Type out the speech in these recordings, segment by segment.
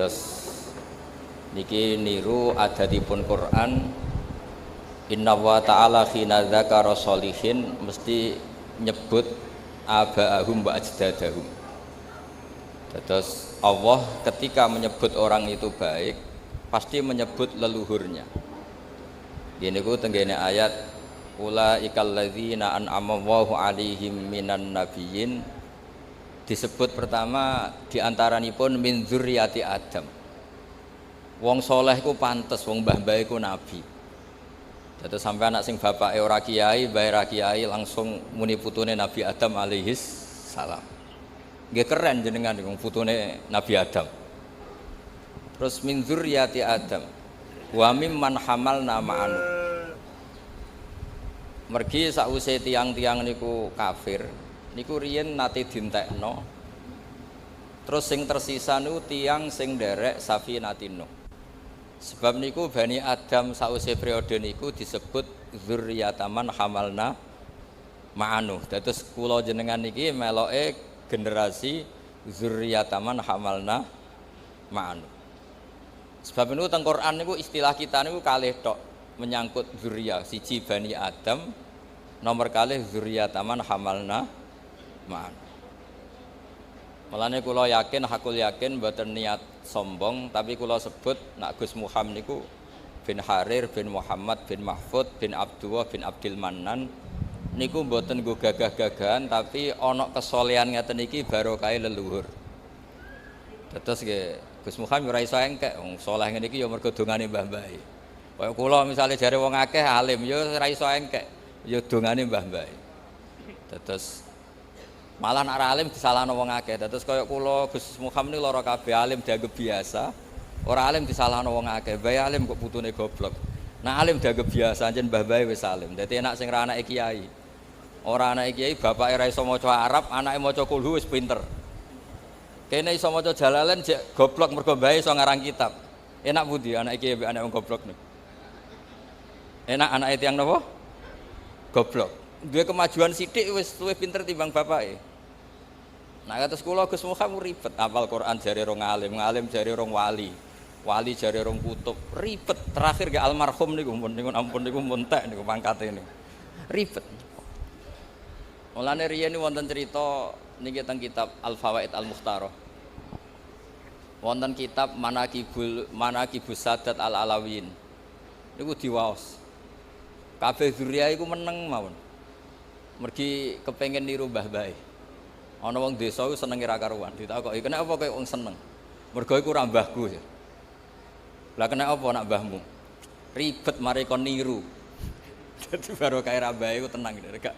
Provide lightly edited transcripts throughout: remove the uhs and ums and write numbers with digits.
Dados niki niru adatipun Quran, inna wa ta'ala khina dzakara sholihin mesti nyebut aba'ahum wa ajdadahum. Dados Allah ketika menyebut orang itu baik pasti menyebut leluhurnya. Gini ku tenggene ayat ulaikal ladzina an'ama Allahu 'alaihim minan nabiyyin, disebut pertama diantaranipun min dzurriyyati Adam. Wong soleh ku pantes, wong mbah-mbah iku nabi. Dados sampai anak sing bapake ora kiai, mbahe ra kiai langsung muni putune Nabi Adam alaihis salam. Nggih keren jenengan wong putune Nabi Adam. Terus min dzurriyyati Adam wa mimman hamalna ma'an. Mergi sakwise tiang-tiang niku kafir, niku riyen nate dintekno. Terus sing tersisa niku tiang sing nderek Safinatin Nuh. Sebab niku Bani Adam sakwise periode niku disebut dzurriyyataman hamalna ma'anu. Dados kula jenengan niki meloke generasi dzurriyyataman hamalna ma'anu. Sebab niku teng Quran niku istilah kita niku kalih tok menyangkut dzurriyyah, siji Bani Adam, nomor kalih dzurriyyataman hamalna ma'an. Mulane kula yakin, hakul yakin mboten niat sombong, tapi kula sebut nak Gus Muhammad niku bin Harir bin Muhammad bin Mahfud bin Abdullah bin Abdul Mannan niku mboten nggo gagah-gagahan, tapi ana kesolehan ngeten iki barokah leluhur. Terus nggih Gus Muhammad ora iso engkek, wong saleh ngene iki ya mergo dongane mbah-mbah. Kaya kula misale jare wong akeh alim ya ora iso engkek, ya dongane mbah-mbah. Terus malah nek alim disalahno wong akeh. Terus kaya kula Gus Muhammad niku lara kabeh, alim dianggap biasa, ora alim disalahno wong akeh. Bae alim kok putune goblok. Nah alim dianggap biasa, anjen mbah-mbah wis alim. Dadi enak sing ra anake kiai. Ora anake kiai bapake ra iso maca Arab, anake maca kulhu wis pinter. Kene iso maca Jalalain jek goblok mergo mbahe iso ngarang kitab. Enak pundi anake kiai mbek anake wong goblok niku? Enak anake tiyang napa? Goblok. Duwe kemajuan sithik wis luwih pinter timbang bapake. Nah kados kula Gus Muhammad ribet hafal Quran jare rong alim, ngalim jare rong wali. Wali jare rong kutub, ribet. Terakhir ge almarhum niku ampun niku muntek niku pangkate niku. Ribet. Mulane riyen wonten crita niki teng kitab Al-Fawaid Al-Mukhtarah. Wonten kitab Manaqibus Sadat Al-Alawiyyin. Niku diwaos. Kabeh dzurriyah iku meneng mawon. Mergi kepengin niru mbah-mbahe. Ana wong desa iku senenge ra karuan, ditakoki, "Kenapa kowe wong seneng?" Mergo iku ora mbahku. Lah kenapa nak mbahmu? Ribet mari kon niru. Dadi barokah ra mbahe iku tenang gak.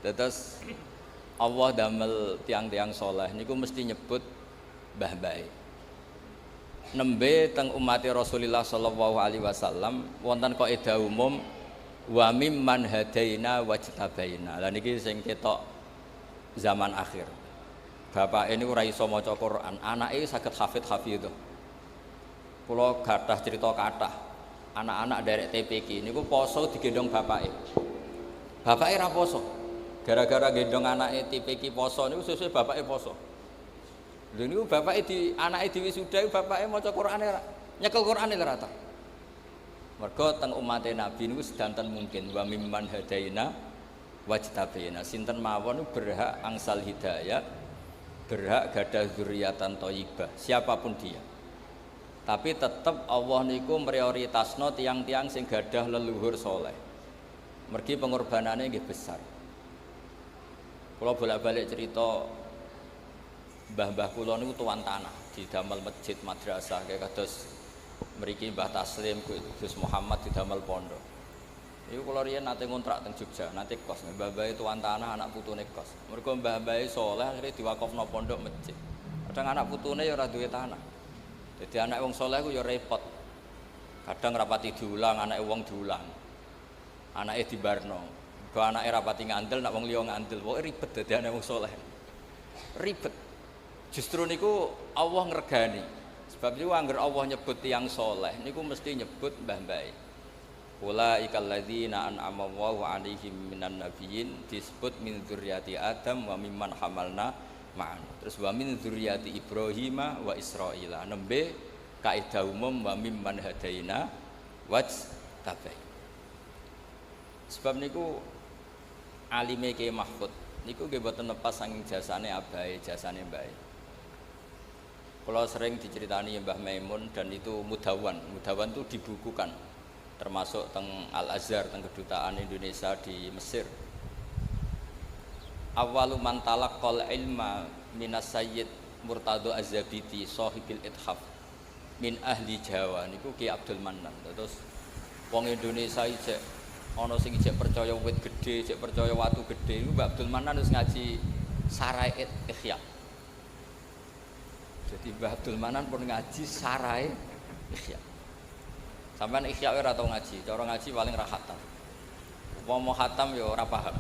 Terus Allah damel tiang-tiang soleh niku mesti nyebut mbah-mbahe. Nembe teng umat Rasulullah sallallahu alaihi wasallam wonten kaidah umum wa mimman hadaina wajtabaina. Lah niki sing ketok zaman akhir. Bapak ini ora iso maca Quran, anake saged hafidh. Kula gadah cerita kathah. Anak-anak derek TPQ niku poso digendong bapake. Bapake ra poso. Gara-gara gendong anake TPQ poso niku sesuk bapake poso. Lha niku bapake anake diwisuda bapake maca Qur'ane ra nyekel Qur'ane ora ta. Mergo teng umate Nabi niku sedanten mungkin wa mimman hadaina wajtabaina. Sinten mawon berhak angsal hidayah, berhak gadah dzurriatan thayyibah, siapapun dia. Tapi tetap Allah niku prioritasno tiang-tiang sing gadah leluhur soleh. Mergi pengorbanannya nggih besar. Kula bolak-balik cerita mbah-mbah kula niku tuan tanah didamel masjid madrasah kaya kados mriki Mbah Taslim Gus Muhammad didamel pondok. Iku kula riyen nate ngontrak teng Jogja, nate kos. Mbah-mbah tuan tanah anak putune kos. Mergo mbah-mbah soleh akhire diwakofno pondok masjid. Kadang anak putune ya ora duwe tanah. Jadi anak wong soleh ku ya repot. Kadang rapati diulang, anake wong diulang. Anake dibarno. Go anake rapati ngandel, nak wong liya ngandel. Pokoke ribet dadi anak wong soleh. Ribet. Justru niku Allah ngregani. Sebab niku angger Allah nyebut tiyang soleh niku mesti nyebut mbah-mbahe. Ulaikal ladzina an'ama Allahu 'alaihim minan nabiyyin, disebut min dzurriyyati Adam wa mimman hamalna ma'an. Terus wa min dzurriyyati Ibrahim wa Israila. Nembe kaidah umum wa mimman hadaina wajtabai. Sebab niku alime Kiai Mahfud niku nggih boten lepas saking jasane abahe, jasane mbae. Kalau sering diceritani Mbah Maimun dan itu mudawan itu dibukukan, termasuk teng Al Azhar, teng kedutaan Indonesia di Mesir. Awalu man talaqqal ilma minas Sayyid Murtado Az-Zabidi sahibil Ithaf min ahli Jawa niku Ki Abdul Manan. Terus wong Indonesia ijek ana sing ijek percaya wit gedhe, ijek percaya watu gedhe, niku Mbah Abdul Manan wis ngaji Sarai Ihya. Jadi Mbah Abdul Manan pun ngaji Sarai Ihya. Sampeyan Ihya ora tau ngaji, cara ngaji paling ra khatam. Umpama khatam ya ora paham.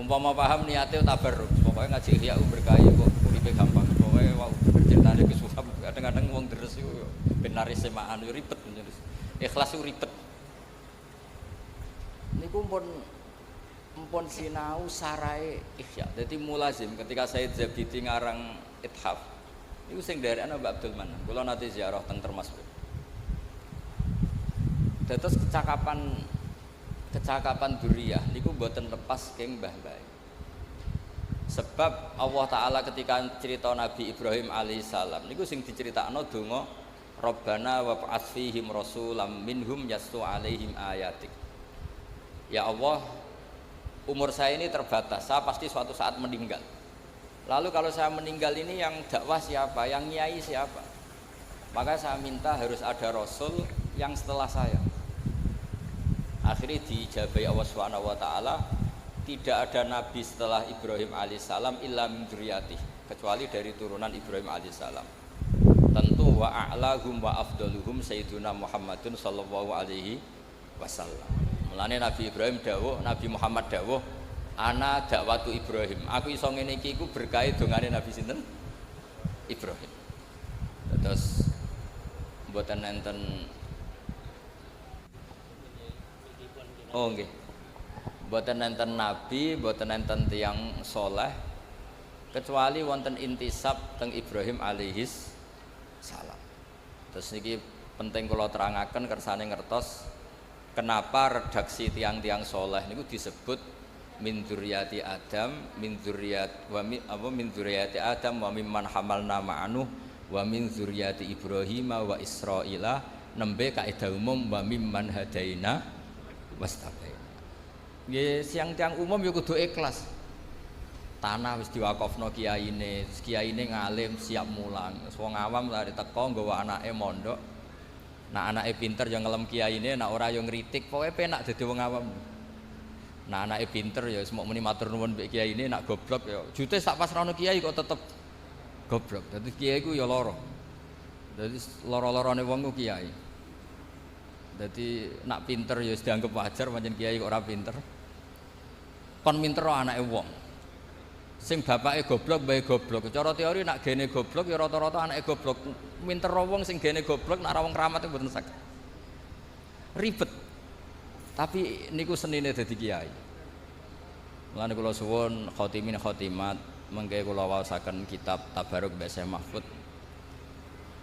Umpama paham niate tabarruk. Pokoke ngaji Ihya berkah kok uripe gampang. Pokoke wau ceritane Gus Wahab kadang-kadang wong deres iku yo ben lari semaan yo ribet terus. Ikhlas yo ribet. Niku pun sinau Sarai Ihya. Dadi mulazim ketika Said Zabidi ngarang Ithaf. Niku sing nderekno Mbak Abdul Manan. Kula nate ziarah teng Termas. Dados kecakapan duriyah niku mboten lepas keng mbah-mbah. Sebab Allah Ta'ala ketika cerita Nabi Ibrahim alaihissalam niku sing diceritakno donga Rabbana wa ba'ats fihim rasulam minhum yaslu alaihim ayatik. Ya Allah, umur saya ini terbatas, saya pasti suatu saat meninggal. Lalu kalau saya meninggal ini yang dakwah siapa, yang nyai siapa? Maka saya minta harus ada rasul yang setelah saya. Akhirnya dijabai Allah Subhanahu wa taala, tidak ada nabi setelah Ibrahim alaihissalam illa min dzurriyyatihi, kecuali dari turunan Ibrahim alaihissalam. Tentu wa a'lahum wa afdaluhum sayyiduna Muhammadun sallallahu alaihi wasallam. Mulane Nabi Ibrahim dawuh, Nabi Muhammad dawuh, ana dakwatu Ibrahim. Aku iso ngene iki iku berkait dongane Nabi sinten? Ibrahim. Terus mboten enten. Oh nggih. Mboten enten nabi, mboten enten tiyang saleh kecuali wonten intisab teng Ibrahim alaihis salam. Terus niki penting kula terangaken kersane ngertos kenapa redaksi tiang-tiang saleh niku disebut min dzurriyyati Adam, min dzurriyyati Adam wa mimman hamalna ma'anu wa min dzurriyyati Ibrahim wa Israila, nembe kaidah umum wa mimman hadaina wastabaina. Nggih, tiang umum ya kudu ikhlas. Tanah wis diwakofno kiyaine, kiyaine ngalim siap mulang. Wong awam lari teko nggawa anake mondok. Nah anake pinter ya ngelem kiyaine, nek ora ya ngritik, pokoke penak dadi wong awam. Nah anake pinter ya semok muni matur nuwun mbek kiai ini, nak goblok ya jute sak pas rono kiai kok tetep goblok. Dadi kiai ku ya lara. Dadi lara-larane wong ku kiai. Dadi nak pinter ya wis dianggep wajar, pancen kiai kok ora pinter. Kon minter anake wong. Sing bapake goblok bae goblok. Cara teori nak gene goblok ya rata-rata anake goblok. Minter wong sing gene goblok nak ra wong kramat mboten saged. Ribet. Tapi niku senine dadi kiai. Mulane kula suwun khotimin khotimat mengke kula waosaken kitab Tabarruk mbek Syekh Mahfud.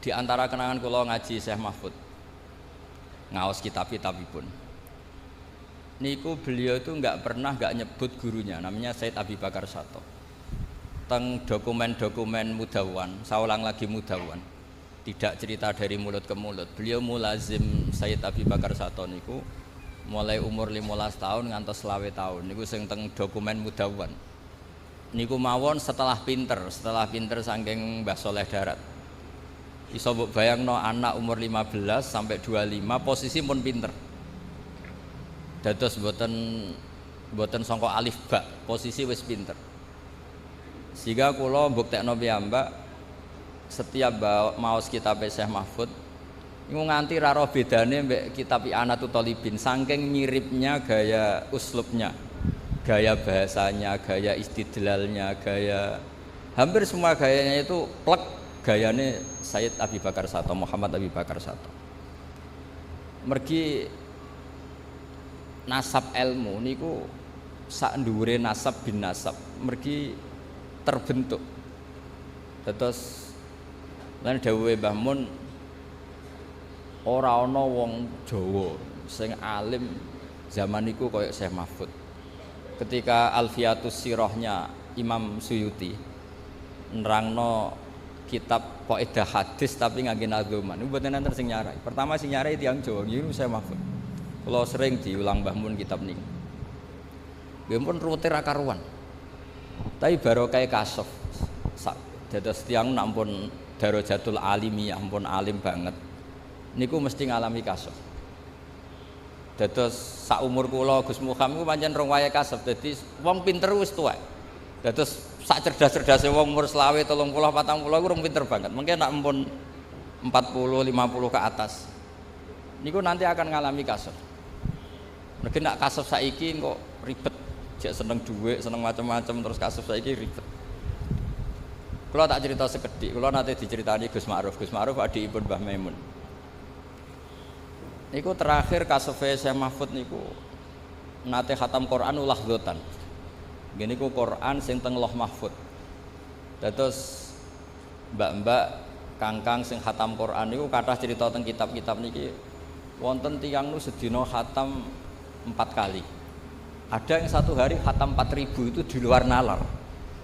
Di antara kenangan kula ngaji Syekh Mahfud. Ngaos kitab-kitabipun. Niku beliau itu enggak nyebut gurunya, namanya Said Abi Bakar Sato. Teng dokumen-dokumen Mudawan, saya ulang lagi Mudawan. Tidak cerita dari mulut ke mulut. Beliau mulazim Said Abi Bakar Sato niku mulai umur 15 tahun ngantos 20 tahun niku sing teng dokumen Mudawan niku mawon setelah pinter saking Mbah Soleh Darat iso mbok bayangno anak umur 15 sampai 25 posisi pun pinter dados mboten sangka alif ba posisi wis pinter sehingga kula mbuktekno piyambak setiap maos kitab Syekh Mahfud iku nganti ra roh bedane mbek kitab I'anatul Thalibin saking miripnya gaya uslubnya, gaya bahasanya, gaya istidlalnya, gaya hampir semua gayanya itu plek gayane Sayyid Abi Bakar Sato, Muhammad Abi Bakar Sato. Mergi nasab ilmu niku sak dhuwure nasab bin nasab. Mergi terbentuk. Terus lan dawuhe Mbah Mun ora ana wong Jawa sing alim zaman iku koyo Syekh Mahfud. Ketika Alfiatus Sirahnya Imam Suyuti nerangno kitab kaidah hadis tapi ngangge nadzuman. Niku mboten enten sing nyarai. Pertama sing nyarai tiyang Jawa niku Syekh Mahfud. Kula sering diulang Mbah Mun kitab niku. Nggih pun rute ra karuan. Tapi barokah kasuf. Dados tiyang nampun darajatul alimiyah, ampun alim banget. Niku mesti ngalami kasuf. Dados sak umur kula Gus Muham iku pancen rong wayahe kasep. Dadi wong pinter wis tuwek. Dados sak cerdas-cerdase wong umur 20, 30, 40 iku rong pinter banget. Mungkin nek ampun 40, 50 ke atas. Niku nanti akan ngalami kasep. Nek nak kasep saiki kok ribet. Jek seneng dhuwit, seneng macam-macam terus kasep saiki ribet. Kula tak cerita sekedhik. Kula nate diceritani Gus Ma'ruf. Gus Ma'ruf adikipun Mbah Maimun. Niku terakhir kasefe Syekh Mahfud niku nate khatam Quran ulah dzotan. Nggih niku Quran sing teng Loh Mahfud. Dados mbak-mbak kangkang sing khatam Quran niku kathah cerita teng kitab-kitab niki wonten tiyang nu sedina khatam 4 kali. Ada yang satu hari khatam 4000 itu di luar nalar.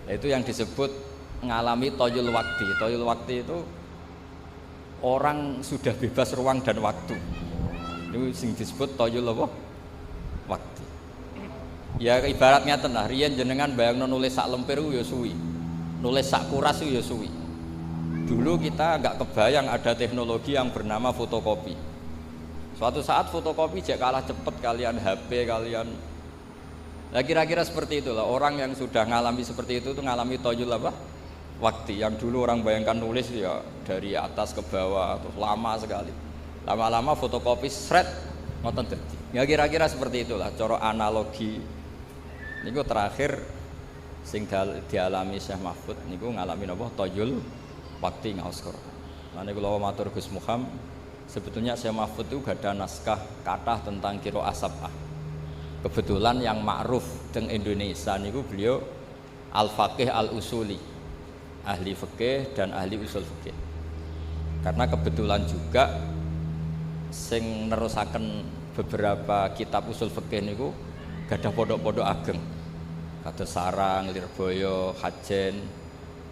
Nah, itu yang disebut ngalami toyul wakti. Toyul wakti itu orang sudah bebas ruang dan waktu. Itu sing disebut toyul apa? Waktu. Ya ibaratnya tenah, riyen jenengan bayangno nulis sak lemper ya suwi. Nulis sak kuras ya suwi. Dulu kita enggak kebayang ada teknologi yang bernama fotokopi. Suatu saat fotokopi jek kalah cepet kalian HP kalian. Nah kira-kira seperti itulah orang yang sudah ngalami seperti itu tuh ngalami toyul apa? Waktu. Yang dulu orang bayangkan nulis ya dari atas ke bawah terus lama sekali. Lama-lama fotokopi sret ngoten dadi. Ya kira-kira seperti itulah cara analogi. Niku terakhir sing dialami Syekh Mahfud niku ngalami napa toyul waktu ngaos Quran. Lan niku kula matur Gus Muham, sebetulnya Syekh Mahfud itu gadah naskah kathah tentang qiraah sab'ah. Kebetulan yang ma'ruf teng Indonesia niku beliau al-faqih al-usuli. Ahli fikih dan ahli usul fikih. Karena kebetulan juga sing nerusaken beberapa kitab usul fikih niku gadah pondok-pondok ageng. Kados Sarang, Lirboyo, Hajen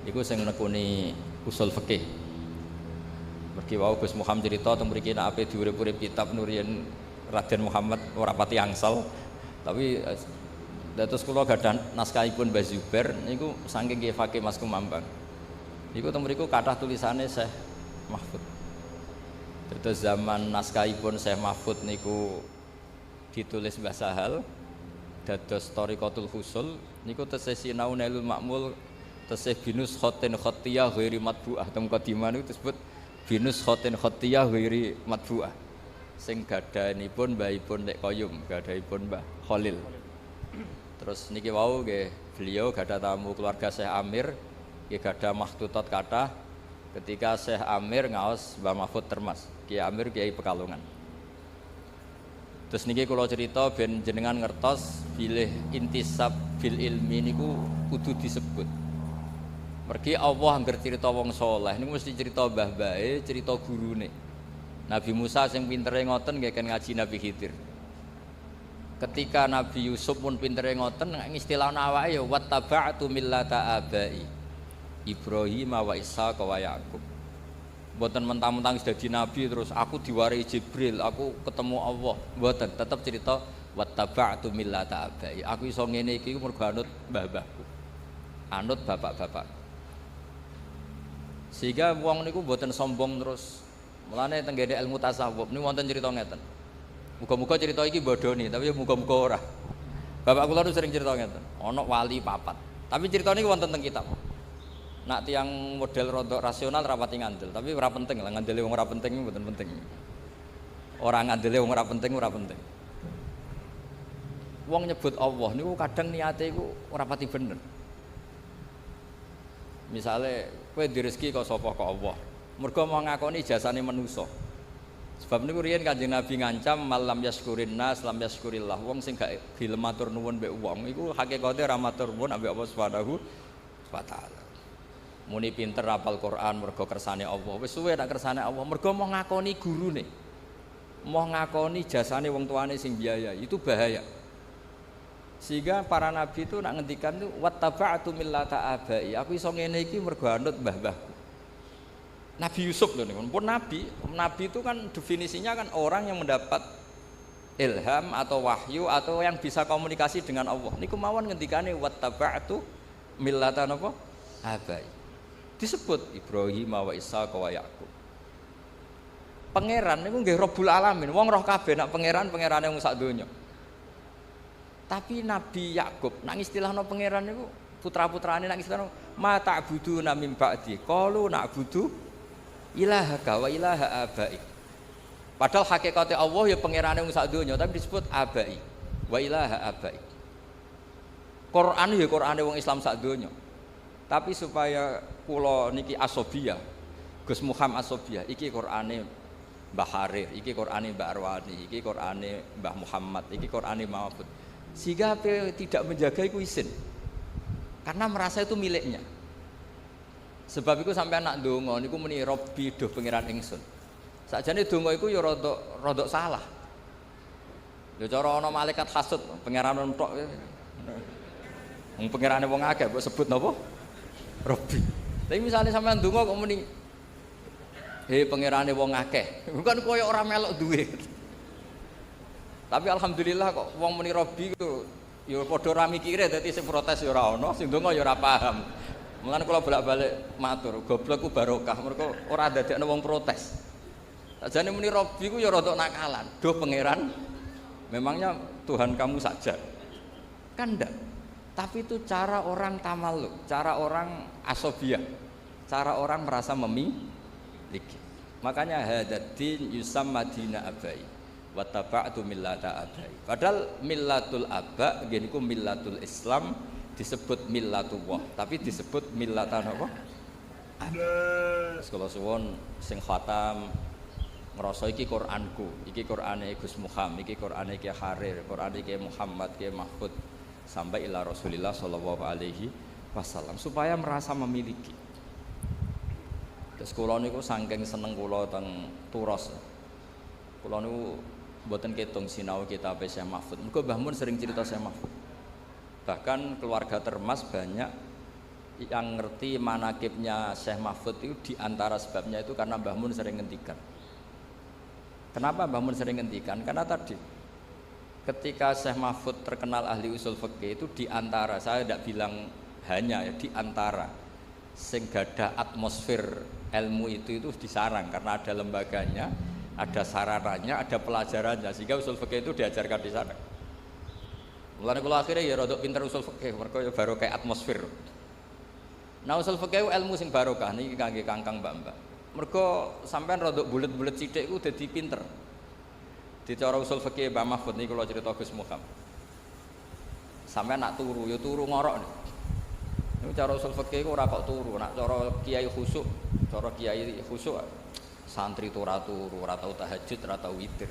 niku sing nekuni usul fikih. Mergi wau Gus Muhammad cerita teng mriki nek ape diurip-urip kitab Nurien Raden Muhammad ora pati angsal. Tapi dados kula gadah naskahipun Mbah Zubair niku saking nggih fakih Mas Kumambang. Niku teng mriku kathah tulisane Syekh Mahfud. Dados zaman naskahipun Syekh Mahfud niku ditulis Mbah Sahal dados Thariqatul Husul niku tesih sinau Nailul Ma'mul tesih binus khotin khatiyah ghairi matbu'ah teng qadimah niku disebut binus khotin khatiyah ghairi matbu'ah sing gadhanipun mbahipun Nek Koyum gadhanipun Mbah Khalil. Terus niki wau nggih beliau gadah tamu keluarga Syekh Amir nggih gadah makhtutat kathah ketika Syekh Amir ngaos Mbah Mahfud Termas. Kiai Amir Kiai Pekalongan. Terus niki kula cerita ben jenengan ngertos bilih intisab bil ilmi niku kudu disebut. Mergi Allah angger cerita wong saleh niku mesti cerita mbah-mbahe, cerita gurune. Nabi Musa sing pintere ngoten nggih kan ngaji Nabi Khidir. Ketika Nabi Yusuf pun pintere ngoten ngistilahna awake ya wattaba'tu millata abai Ibrahim wa Ishaq wa Yaqub. Mboten mentang-mentang dadi nabi terus aku diwarai Jibril, aku ketemu Allah. Mboten, tetep cerita wattaba'tu millata abai. Aku iso ngene iki mergo anut mbah-mbahku. Anut bapak-bapak. Sehingga wong niku mboten sombong terus. Mulane teng gene ilmu tasawuf niku wonten cerita ngeten. Muga-muga cerita iki bodoni, tapi muga-muga ora. Bapak kula nu sering cerita ngeten. Ana wali papat. Tapi cerita niku wonten teng kitab. Nak tiang model rodok rasional rapati ngandel, tapi ora penting lah ngandele wong ora penting mboten penting. Ora ngandele wong ora penting ora penting. Wong nyebut Allah niku kadang niate iku ora pati bener. Misale kowe direzeki kok sapa kok Allah. Mergo mau ngakoni jasane manusa. Sebab niku riyen Kanjeng Nabi ngancam malam yaskurin nas lam yaskurillah. Wong sing gak gelem matur nuwun mbek wong iku hakikate ora matur nuwun ambek Allah Subhanahu wa taala. Muni pinter hafal Quran mergo kersane Allah. Wis suwe nak kersane Allah mergo mau ngakoni gurune. Mau ngakoni jasane wong tuane sing biaya, itu bahaya. Sehingga para nabi itu nak ngendikan itu wattaba'tu millata abai. Aku iso ngene iki mergo anut mbah-mbahku. Nabi Yusuf lho niku pun nabi. Nabi itu kan definisinya kan orang yang mendapat ilham atau wahyu atau yang bisa komunikasi dengan Allah. Niku mawon ngendikane wattaba'tu millata napa? Abai. Disebut Ibrahim wa Ishaq wa Yaqub. Pangeran niku nggih Rabbul Alamin. Wong roh kabeh nak pangerane wong sak donya. Tapi Nabi Yakub nang istilahno pangeran niku putra-putrane nang istilahno ma ta'buduna min ba'di qalu na'budu ilahaka wa ilaha abai. Padahal hakikate Allah ya pangerane wong sak donya tapi disebut abai wa ilaha abai. Quran ya Qurane wong Islam sak donya. Tapi supaya kula niki asobiyah, Gus Muhammad asobiyah, iki Qurane Mbah Harir, iki Qurane Mbah Arwani, iki Qurane Mbah Muhammad, iki Qurane Mahfud. Sehingga tidak menjaga itu isin. Karena merasa itu miliknya. Sebab itu sampai anak donga niku muni Robbi duh pangeran ingsun. Sakjane donga iku ya rodok salah. Ya cara ana malaikat hasud pangeran entok. Wong pangerane wong akeh mbok sebut napa? Robbi. Tapi misalnya sampean donga kok muni pangerane wong akeh. Bukan koyo ora melok duwe. Tapi alhamdulillah kok wong muni Robbi ku ya padha ra mikire dadi sing protes ya ora ana, sing donga ya ora paham. Mulane kula bolak-balik matur, goblok ku barokah mergo ora dadekno wong protes. Sajane muni Robbi ku ya rada nakalan. Duh pangeran, memangnya Tuhan kamu saja. Kan ndak. Tapi itu cara orang tamaluk, cara orang asobiyah, cara orang merasa memiliki. Makanya hadatin yusamma dina abai wattaba'tu millata abai. Padahal millatul aba nggih niku millatul Islam disebut millatullah, tapi disebut millatan apa? Sekolah suwon sing khatam ngrasa iki Quranku, iki Qurane Gus Muhammad, iki Qurane Ki Harir, Qurane Ki Muhammad, Ki Mahfud sampai ila Rasulillah sallallahu alaihi wasallam supaya merasa memiliki. Terus kula niku saking seneng kula teng Turos. Kula niku mboten ketung sinau kitab Syekh Mahfud. Mergo Mbah Mun sering cerita Syekh Mahfud. Bahkan keluarga Termas banyak yang ngerti manakibnya Syekh Mahfud itu di antara sebabnya itu karena Mbah Mun sering ngendikan. Kenapa Mbah Mun sering ngendikan? Karena tadi ketika Syekh Mahfud terkenal ahli usul fikih itu di antara, saya tidak bilang hanya ya, di antara sing gadah atmosfer ilmu itu disarang karena ada lembaganya, ada sarananya, ada pelajarannya sehingga usul fikih itu diajarkan di sana. Mulane kula akhirnya ya rodok pinter usul fikih mergo ya barokah atmosfer. Nah usul fikih ilmu sing barokah niki kangge kangkang mbak-mbak. Mergo sampean rodok bulet-bulet sithik iku dadi pinter. Di cara usul fikih Mbah Mahfud niku kula cerita Gus Muhammad. Sampeyan nak turu ya turu ngorok nih. Niku cara usul fikih ora kok turu, nak cara kiai khusuk, santri ora turu, ora tau tahajud, ora tau witir.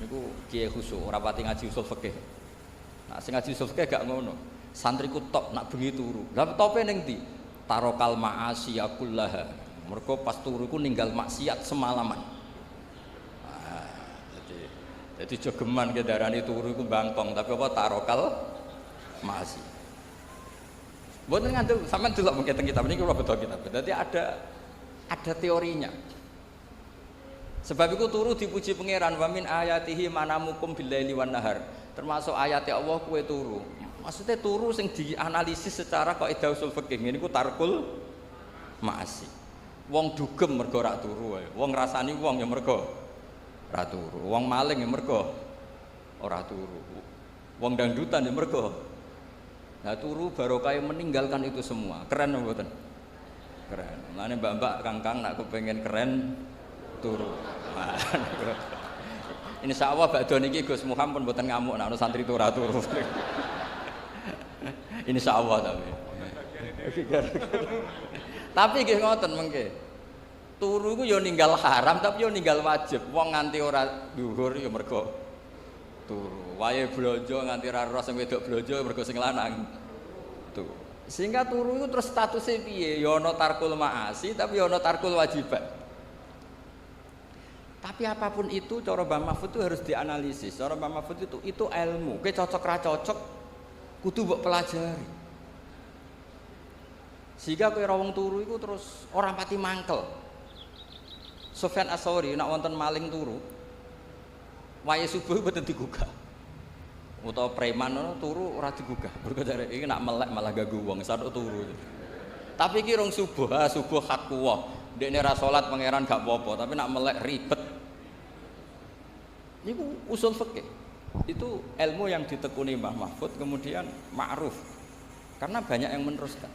Niku kiai khusuk ora pati ngaji usul fikih. Nak sing ngaji usul fikih gak ngono. Santriku tok nak bengi turu. Lah tope ning ndi? Tarokal ma'asi kullaha. Mergo pas turu iku ninggal maksiat semalaman. Jadi jogeman ke darani turu iku bangkong, tapi apa tarokal masih. Mboten ngandel sampean delok mengke teng kitab niki kula beto kitab. Dadi ada teorinya. Sebab iku turu dipuji pangeran wa min ayatihi manamukum billaili wan nahar. Termasuk ayat Allah kowe turu. Maksudnya turu sing dianalisis secara kaidah usul fikih niku tarkul maasi. Wong dugem mergo ora turu wae. Wong ngrasani wong ya mergo ora turu, wong maling ya mergo ora turu, wong dangdutan ya mergo. Nah turu barokah meninggalkan itu semua. Keren mboten? Keren. Mulane mbak-mbak kangkang nak kepengen keren turu. Insyaallah badhe niki Gus Muhammad pun mboten ngamuk nek ana santri turu. Insyaallah tapi. Tapi nggih ngoten mengke. Turu ku ya ninggal haram tapi ya ninggal wajib. Wong nganti ora dhuwur ya mergo turu. Wae blonjo nganti ora roh sing wedok blonjo mergo sing lanang. Tuh. Sehingga turu itu terus statusnya piye? Ya ana tarkul ma'asi tapi ya ana tarkul wajibat. Tapi apapun itu cara Mbah Mahfud itu harus dianalisis. Cara Mbah Mahfud itu ilmu. Kowe cocok ra cocok kudu mbok pelajari. Sehingga kowe rawong turu iku terus ora pati mangkel. Sufyan Ats-Tsauri nek wonten maling turu, wayahe subuh mboten digugah. Utawa preman turu ora digugah. Mergo jare iki nek melek malah ganggu wong, sadok turu. Tapi iki rong subuh, subuh hak kuwah. Dekne ra salat pangeran gak apa-apa, tapi nek melek ribet. Niku usul fikih. Itu ilmu yang ditekuni Mbah Mahfud kemudian ma'ruf. Karena banyak yang meneruskan.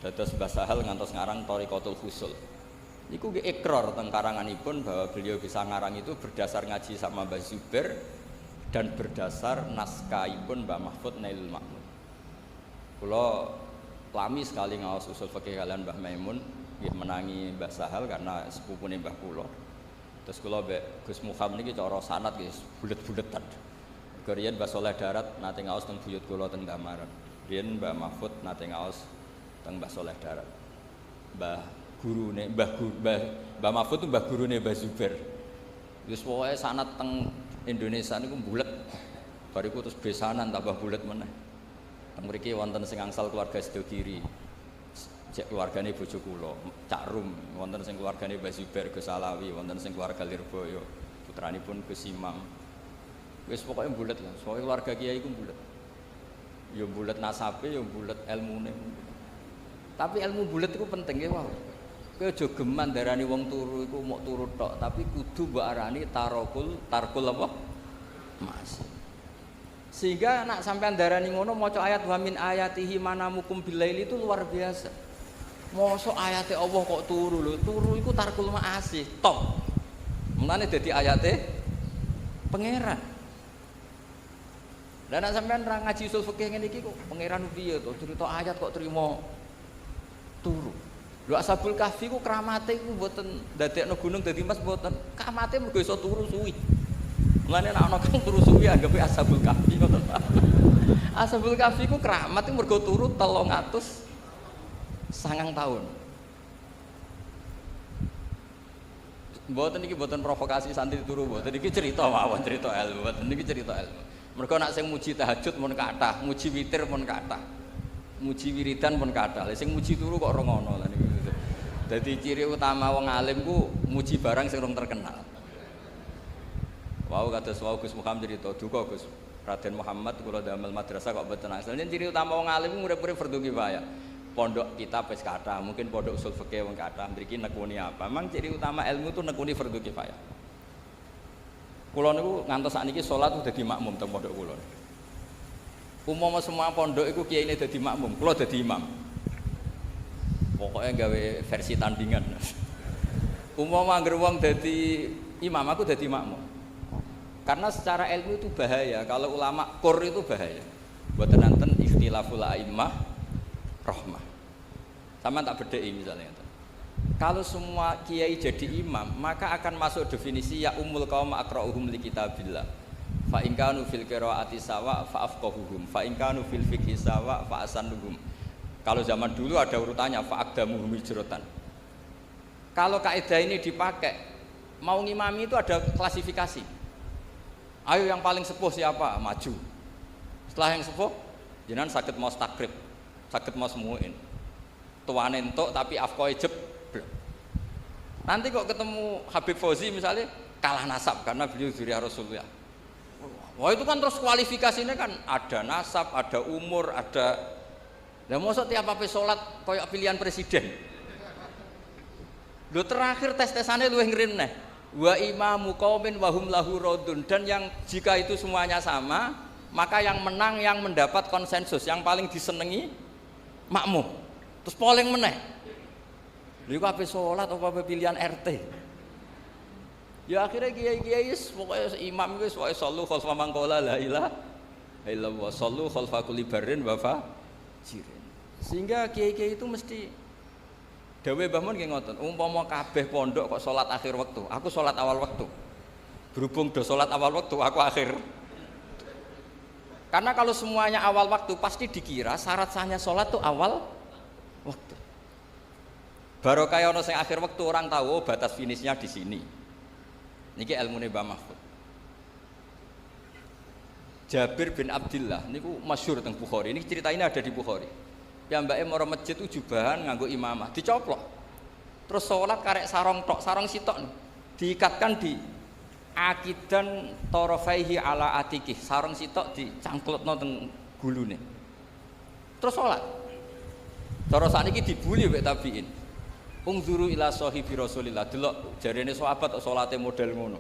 Dados Mbah Sahal ngantos ngarang Thariqatul Fusul. Niku nggih ikrar teng karanganipun bahwa beliau bisa ngarang itu berdasar ngaji sama Mbah Zubair dan berdasar naskahipun Mbah Mahfud Nailul Ma'mud. Kula lami sekali ngaos usul fikih kalian Mbah Maimun, nggih menangi Mbah Sahal karena sepupune Mbah kula. Terus kula mbek Gus Muham niki cara sanad nggih bulet-buletan. Riyen Mbah Saleh Darat nate ngaos teng buyut kula teng Damaran. Riyen Mbah Mahfud nate ngaos teng Mbah Saleh Darat. Mbah Mahfud itu mbah gurune Mbah Zubair. Wis pokoke sanad teng Indonesia niku bulet. Bariku terus besanan tambah bulet meneh. Teng mriki wonten sing angsal keluarga Sedogiri. Cek keluargane bojo kula, Cak Rum, wonten sing keluargane Mbah Zubair Gus Alawi, wonten sing keluarga Lirboyo, putranipun Gus Imam. Wis pokoke bulet lah, soalnya keluarga kiai iku bulet. Ya bulet nasabe, ya bulet ilmune. Tapi ilmu bulet iku penting ya, wow. Kowe aja geman darani wong turu iku mok turu tok, tapi kudu mbok arani tarkul apa? Mas. Sehingga nak sampean darani ngono maca ayat wa min ayatihi manamukum bilaili itu luar biasa. Mosok ayate Allah kok turu lho, turu iku tarkul ma'asi, top. Mulane dadi ayate pangeran. Lah nek sampean ra ngaji usul fikih ngene iki kok pangeran piye to cerita ayat kok trimo turu. Lho Ashabul Kahfi ku kramate iku mboten ndadekno gunung dadi emas mboten. Kramate mergo iso turu suwi. Mulane nek ana kang turu suwi anggape Ashabul Kahfi ngoten. Ashabul Kahfi ku keramat mergo turu 300 sangang tahun. Mboten iki mboten provokasi santri turu mboten iki cerita mawon, cerita ilmu. Mboten iki cerita ilmu. Mergo nek sing muji tahajud mun kathah, muji witir mun kathah. Muji wiridan pun kathah. Lah sing muji turu kok ora ngono lha niku. Dadi ciri utama wong alim ku muji barang sing rung terkenal. Wau kados wau Gus Muhammad cerita duka Gus Raden Muhammad kula damel madrasah kok mboten asal. Ciri utama wong alim ku urip-urip fardhu kifayah. Pondok kitab wis kathah, mungkin pondok usul fikih wong kathah, mriki nekuni apa? Memang ciri utama ilmu itu nekuni fardhu kifayah. Kula niku ngantos sakniki salat udah dadi makmum teng pondok kula. Umpama semua pondok iku kiyaine dadi makmum, kula dadi imam. Pokoknya gawe versi tandingan. Umpama anggere wong dadi imam, aku dadi makmum. Karena secara ilmu itu bahaya, kalau ulama kur itu bahaya. Mboten nanten ikhtilaful a'immah rahmah. Sama tak bedheki misalnya. Kalau semua kiai jadi imam, maka akan masuk definisi ya umul qaum aqra'uhum li kitabillah. Fa in kanu fil qiraati sawa fa afqahuhum, fa in kanu fil fiqhi sawa fa asannuhum. Kalau zaman dulu ada urutannya fa aqdamuhum hijratan. Kalau kaidah ini dipakai, mau ngimami itu ada klasifikasi. Ayo yang paling sepuh siapa? Maju. Setelah yang sepuh, jenengan saged maos takrib, saged maos muin. Tuane entuk tapi afqahe jeblok. Nanti kok ketemu Habib Fauzi misalnya kalah nasab karena beliau dzurriyyah Rasulullah. Wah itu kan terus kualifikasinya kan ada nasab, ada umur, ada. Lah mosok tiap apa salat koyo pilihan presiden. Lho terakhir tes-tesane luwih ngene. Wa imamu qaumin wa hum lahu radun, dan yang jika itu semuanya sama, maka yang menang yang mendapat konsensus, yang paling disenengi makmum. Terus polling meneh. Lha iku ape salat apa pilihan RT. Ya akhirnya kiai-kiai pokoknya imam wis wae sallu khalfa man qala la ilaha illallah sallu khalfa kulli barrin wa fajirin. Sehingga kiai-kiai itu mesti dawe Mbah Mun nggih ngoten, umpama kabeh pondok kok salat akhir waktu, aku salat awal waktu. Berhubung do salat awal waktu, aku akhir. Karena kalau semuanya awal waktu pasti dikira syarat sahnya sholat tuh awal waktu. Baru kayak ono sing akhir waktu orang tahu oh, batas finishnya di sini. Niki ilmune Mbah Mahfud. Jabir bin Abdullah niku masyhur teng Bukhari. Ini cerita ini ada di Bukhari. Piyambake mara masjid itu jubahan nganggo imamah, dicoplok. Terus sholat karek sarong tok, sarong sitok nih. Diikatkan di akidan torofaihi ala atiki, sarong sitok dicangklutno teng gulune. Terus sholat. Cara sakniki dibuli wek tabiin. Ungzuru ila sahibi Rasulillah, delok jarene sahabat salate model ngono.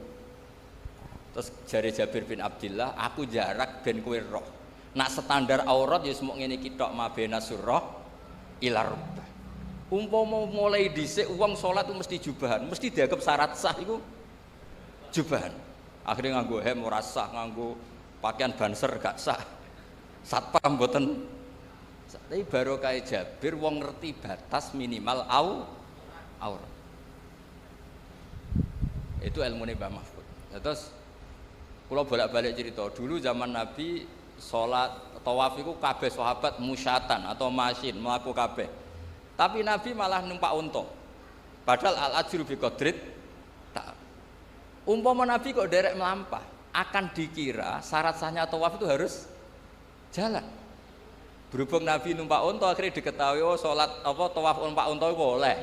Terus jare Jabir bin Abdullah, aku jarak ben kowe roh. Nak standar aurat ya semuk ngene iki tok mabena surah ila rubbah. Umpama mulai dhisik wong salat itu mesti jubahan, mesti dianggap syarat sah iku jubahan. Akhirnya nganggo hem ora sah, nganggo pakaian banser gak sah. Satpam mboten. Tapi barokah Jabir wong ngerti batas minimal aurat. Itu ilmune Mbah Mahfud. Terus kula bolak-balik cerita, dulu zaman Nabi salat tawaf iku kabeh sahabat musyatan atau masin mlaku kabeh. Tapi Nabi malah numpak unta. Padahal al-ajru bi qadrit tak. Umpama Nabi kok derek melampah, akan dikira syarat sahnya tawaf itu harus jalan. Berhubung Nabi numpak unta akhirnya diketahui oh salat apa tawaf numpak unta boleh.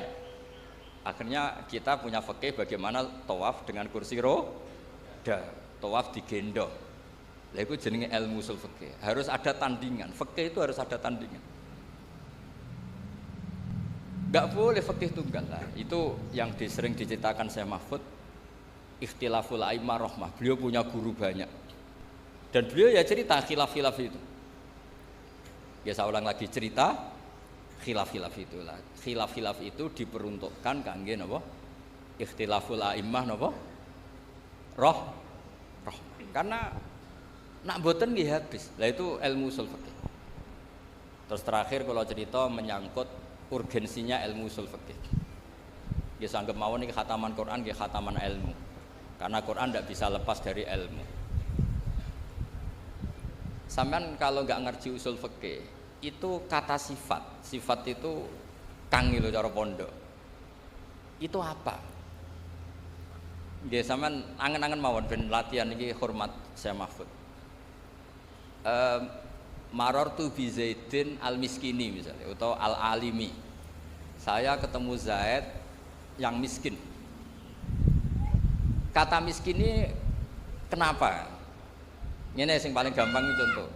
Akhirnya kita punya fikih bagaimana tawaf dengan kursi roda, tawaf digendong. Lah itu jenenge ilmu usul fikih. Harus ada tandingan. Fikih itu harus ada tandingan. Enggak boleh fikih tunggal lah. Itu yang sering diceritakan Syekh Mahfud. Ikhtilaful a'immah rahmah. Beliau punya guru banyak. Dan beliau ya cerita khilaf-khilaf itu. Ya saya ulang lagi cerita khilaf-khilaf itulah. Khilaf-khilaf itu diperuntukkan kangge napa? Ikhtilaful a'immah napa? Rahmah. Karena nak boten nggih habis. Lah itu ilmu usul fikih. Terus terakhir kalau cerita menyangkut urgensinya ilmu usul fikih. Nggih sanggep mawon iki khataman Quran nggih khataman ilmu. Karena Quran tidak bisa lepas dari ilmu. Sampean kalau nggak ngerti usul fikih, itu kata sifat. Sifat itu kang lho cara pondok. Itu apa? Nggih sampean angen-angen mawon ben latihan iki hormat Syekh Mahfud. Marartu bi Zaidin al-Miskini misalnya atau al-Alimi. Saya ketemu Zaid yang miskin. Kata miskin ini kenapa? Ini yang paling gampang itu contoh.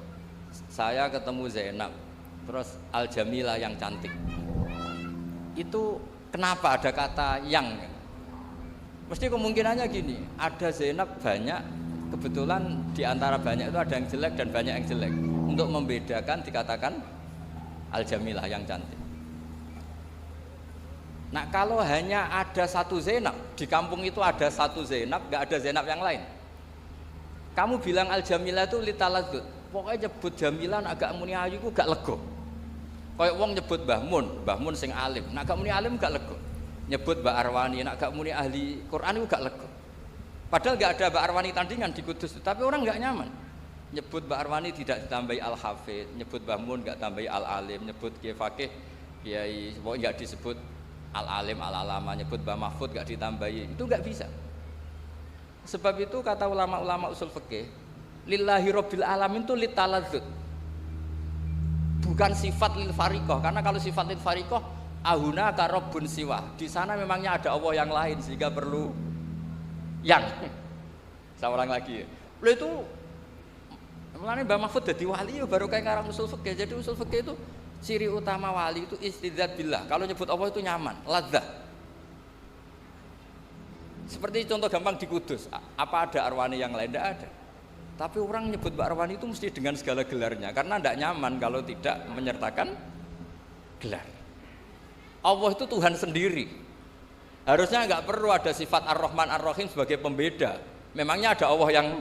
Saya ketemu Zainab, terus Al-Jamilah yang cantik. Itu kenapa ada kata yang? Mesti kemungkinannya gini, ada Zainab banyak, kebetulan di antara banyak itu ada yang jelek dan banyak yang jelek. Untuk membedakan dikatakan Al-Jamilah yang cantik. Nah kalau hanya ada satu Zainab, di kampung itu ada satu Zainab, nggak ada Zainab yang lain. Kamu bilang Al-Jamilah itu litaladzut, pokoknya nyebut Jamilah agak muni ayu itu gak lego. Kayak wong nyebut Mbah Mun sing alim, nak gak muni alim gak lego. Nyebut Mbak Arwani, nak gak muni ahli Quran itu gak lego. Padahal gak ada Mbak Arwani tandingan di Kudus, tapi orang gak nyaman. Nyebut Mbak Arwani tidak ditambahi Al-Hafidh, nyebut Mbah Mun gak tambahi Al-Alim, nyebut Kiai Fakih, Kiai pokoknya gak disebut Al-Alim, Al-Alama, nyebut Mbah Mahfud gak ditambahi, itu gak bisa. Sebab itu kata ulama-ulama usul fikih, lillahi rabbil alamin itu litaladzut, bukan sifat lil fariqah. Karena kalau sifat lil fariqah ahuna karobun siwa, di sana memangnya ada Allah yang lain sehingga perlu yang. Saya ulang lagi. Lalu itu mulane Mbah Mahfud dadi wali baru kayak ngarang usul fikih. Jadi usul fikih itu ciri utama wali itu istidzat billah. Kalau nyebut Allah itu nyaman, ladzah. Seperti contoh gampang di Kudus, apa ada Arwani yang lain? Tidak ada. Tapi orang nyebut Mbak Arwani itu mesti dengan segala gelarnya, karena tidak nyaman kalau tidak menyertakan gelar. Allah itu Tuhan sendiri. Harusnya nggak perlu ada sifat Ar-Rahman Ar-Rahim sebagai pembeda. Memangnya ada Allah yang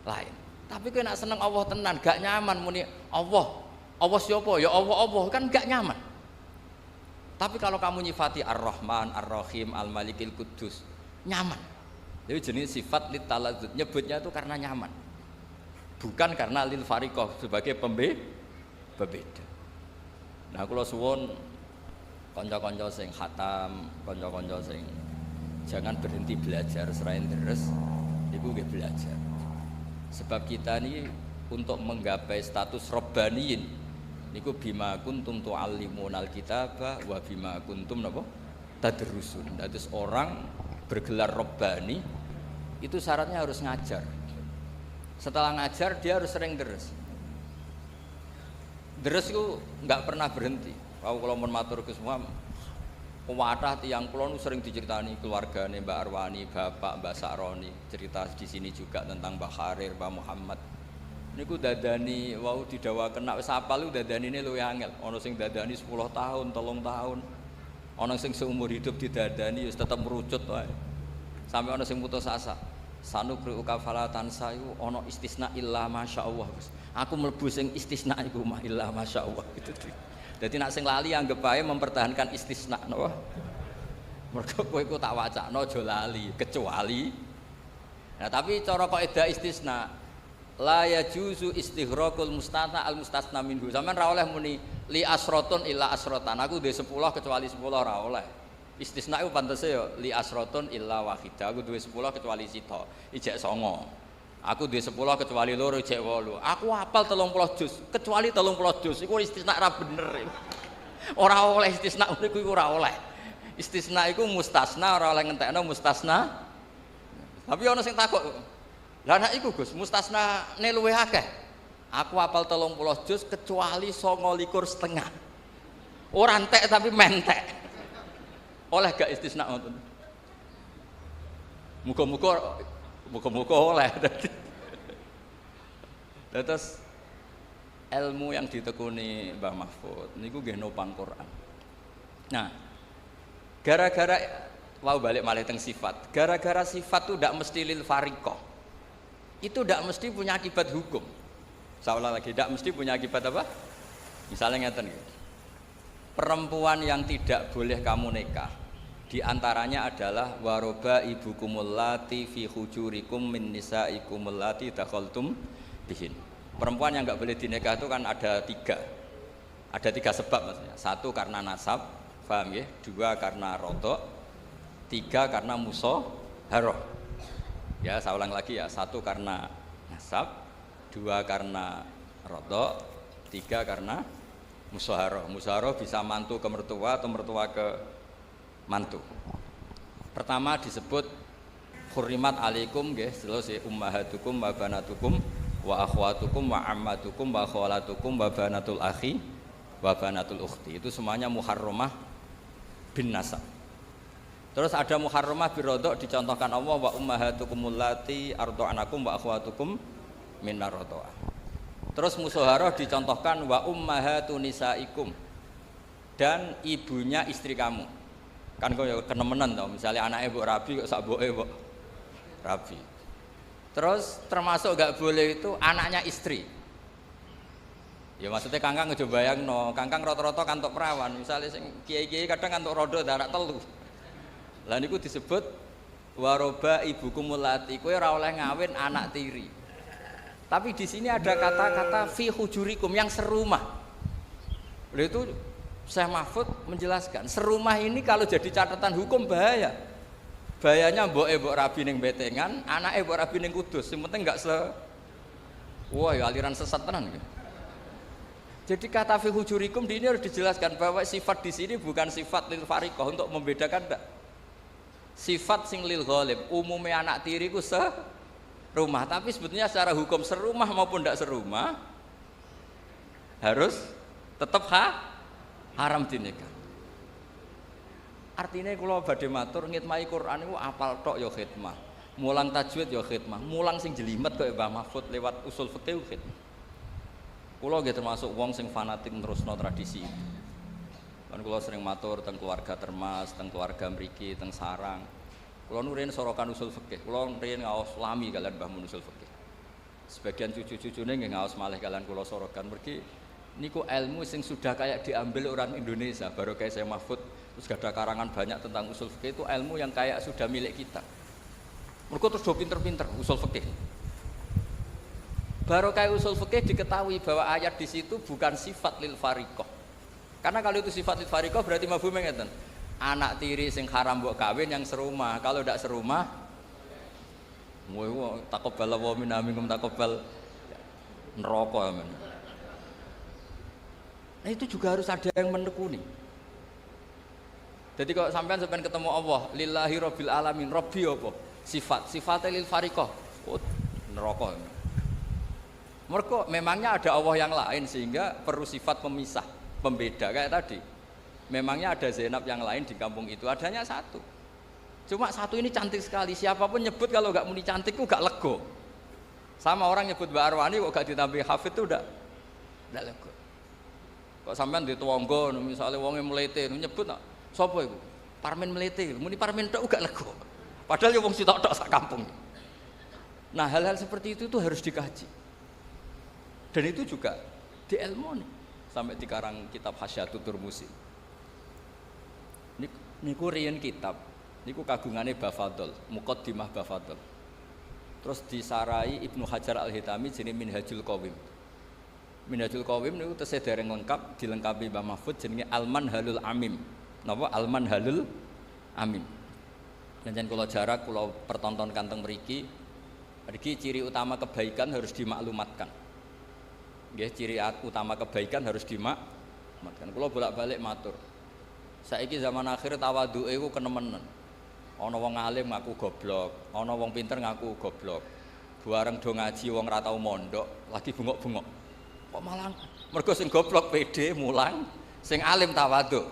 lain. Tapi kena seneng Allah tenan, gak nyaman muni Allah. Allah siapa? Ya Allah kan gak nyaman. Tapi kalau kamu nyifati Ar-Rahman, Ar-Rahim, Al-Malikil Kudus, nyaman. Jadi jenis sifat litaladzut, nyebutnya itu karena nyaman. bukan karena lil fariqah sebagai pembeda. Nah kula suwun kanca-kanca sing khatam, kanca-kanca sing jangan berhenti belajar selain terus niku nggih belajar. Sebab kita ini untuk menggapai status robbaniyin niku bima kuntum tu'allimunal kitaba wa bima kuntum napa tadrusun. Dados orang bergelar robbani itu syaratnya harus ngajar. Setelah ngajar dia harus sering deres. Deres itu nggak pernah berhenti. Kalau mun matur ke semua, kuwatah tiyang kula nu sering diceritani keluargane Mbak Arwani, Bapak Mbak Sakroni, cerita di sini juga tentang Mbak Kharir, Mbak Muhammad. Niku dadani wau didawaken nek wis apal lu dadanine luwih angel. Ana sing dadani 10 tahun, 3 tahun. Ana sing seumur hidup didadani wis tetep merucut wae. Sampai ana sing putus asa. Sanukri ukafalatan sayu ono istisna illa masyaallah. Aku mlebu sing istisna iku mah illa masyaallah gitu. Dadi nek sing lali anggap ae mempertahankan istisna napa? Mergo kowe iku tak wacana aja lali kecuali. Nah tapi cara kaidah istisna la yajuzu istighraqul mustata al mustasna minhu. Sampeyan ra oleh muni li asratun illa asratan. Aku duwe 10 kecuali 10 ra oleh. Istisna itu pantese ya li asratun illa wahidah. Aku duwe 10 kecuali sita, ijek 9. Aku duwe 10 kecuali 2 ijek 8. Aku hafal 30 juz, kecuali 30 juz iku istisna ra bener. Ora oleh istisna niku iku ora oleh. Istisna iku mustasna ora oleh ngentekno mustasna. Tapi ana sing takut. Lah nek iku Gus, mustasna ne luwih akeh. Aku hafal 30 juz kecuali 29,5. Ora entek tapi mentek. Oleh gak istisna ngoten. Muga-muga oleh. Terus ilmu yang ditekuni Mbah Mahfud niku nggih nopang Quran. Nah, gara-gara mau balik malih teng sifat. Gara-gara sifat itu ndak mesti lil fariqah. Itu ndak mesti punya akibat hukum. Seolah lagi ndak mesti punya akibat apa? Misalnya ngeten nggih. Perempuan yang tidak boleh kamu nikah di antaranya adalah waroba ibukumul lati fi hujurikum min nisaikumul lati dakhaltum bihin. Perempuan yang enggak boleh dinikah itu kan ada 3. Ada 3 sebab maksudnya. 1 karena nasab, paham ya? 2 karena rodok, 3 karena musaharah. Ya, saya ulang lagi ya. 1 karena nasab, 2 karena rodok, 3 karena musaharah. Musaharah bisa mantu ke mertua atau mertua ke mantu. Pertama disebut hurrimat alaikum nggih, terus ummahatukum wa banatukum wa akhwatukum wa ammatukum wa khalatukum wa banatul akhi wa banatul ukhti. Itu semuanya muharramah bin nasab. Terus ada muharramah bir rodok dicontohkan Allah wa ummahatukumul lati arda'anakum wa akhwatukum minar roda'ah. Terus musaharah dicontohkan wa ummahatun nisaikum dan ibunya istri kamu. Kan kok ya kenemenan tau, misalnya anaknya mbok rabi kok sak mboke mbok rabi. Terus termasuk gak boleh itu anaknya istri. Ya maksudnya kangkang aja bayangno, kangkang rata-rata kantuk perawan, misalnya sing kiai-kiai kadang kantuk rodo anak telu. Lah niku disebut waroba ibukumul lati, kowe ora oleh ngawin anak tiri. Tapi di sini ada kata-kata fi hujurikum yang serumah. Lha itu Syekh Mahfud menjelaskan, serumah ini kalau jadi catatan hukum bahaya. Bahayanya mbok rabi ning betengan, anake mbok rabi ning kudus, sing penting enggak wah ya aliran sesat tenan. Jadi kata fi hujurikum di ini harus dijelaskan bahwa sifat di sini bukan sifat lil fariqah untuk membedakan enggak. Sifat sing lil ghalib, umumnya anak tiri ku serumah, tapi sebetulnya secara hukum serumah maupun enggak serumah harus tetap haram dinikah. Artinya kalau badhe matur ngitmai Quran itu apal tok ya khidmah, mulang tajwid ya khidmah, mulang sing jelimet kaya Mbah Mahfud lewat usul fikih khidmah. Kula nggih termasuk wong sing fanatik nerusno tradisi. Kan kula sering matur teng keluarga Termas, teng keluarga mriki, teng sarang. Kula nu riyen sorokan usul fikih. Kula riyen ngaos lami kalian Mbah Mun usul fikih. Sebagian cucu-cucune nggih ngaos malih kalian kula sorokan mriki. Niku ilmu sing sudah kayak diambil orang Indonesia, baru kayak saya Mahfud, terus gak ada karangan banyak tentang usul fikih, itu ilmu yang kayak sudah milik kita. Mereka terus do pinter-pinter usul fikih. Barokah usul fikih diketahui bahwa ayat di situ bukan sifat lil fariqah. Karena kalau itu sifat lil fariqah berarti mafhum ngeten. Anak tiri sing haram mbok kawin yang serumah. Kalau tidak serumah, wa taqabbal wa minna minkum taqabbal neraka men. Nah itu juga harus ada yang menekuni. Jadi kalau sampean ketemu Allah, lillahi rabbil alamin, rabbi apa? Sifatnya lil fariqah. Oh, neraka. Mergo memangnya ada Allah yang lain sehingga perlu sifat pemisah, pembeda kayak tadi. Memangnya ada Zainab yang lain di kampung itu, adanya satu. Cuma satu ini cantik sekali, siapapun nyebut kalau gak muni cantik itu gak lego. Sama orang nyebut Mbak Arwani kok gak ditambahi Hafid itu udah lego. Kok sampean di tuangga misalnya wongnya melete nyebut nak sapa iku? Parmen melete, muni parmen tok gak lego. Padahal ya wong sitok-tok sak kampung. Nah, hal-hal seperti itu tuh harus dikaji. Dan itu juga diilmoni sampai dikarang kitab Hasyatul Turmusi. Niku riyen kitab, niku kagungane Bafadol, Muqaddimah Bafadol. Terus disarai Ibnu Hajar Al-Hitami jenenge Minhajul Qawim. Minhajul Qawim niku tesih dereng lengkap, dilengkapi Mbah Mahfud jenenge Al-Manhalul Amim. Napa Al-Manhalul Amim. Dan kula jarak kula pertontonkan teng mriki, mriki ciri utama kebaikan harus dimaklumatkan. Nggih, ciri utama kebaikan harus dimaklumatkan. Kula bolak-balik matur. Saiki zaman akhir tawadhuke iku kenemenen. Ana wong alim ngaku goblok, ana wong pinter ngaku goblok. Bareng do ngaji wong ra tau mondok, lagi bengok-bengok. Kok malah mergo sing goblok pede mulang, sing alim tawadhu.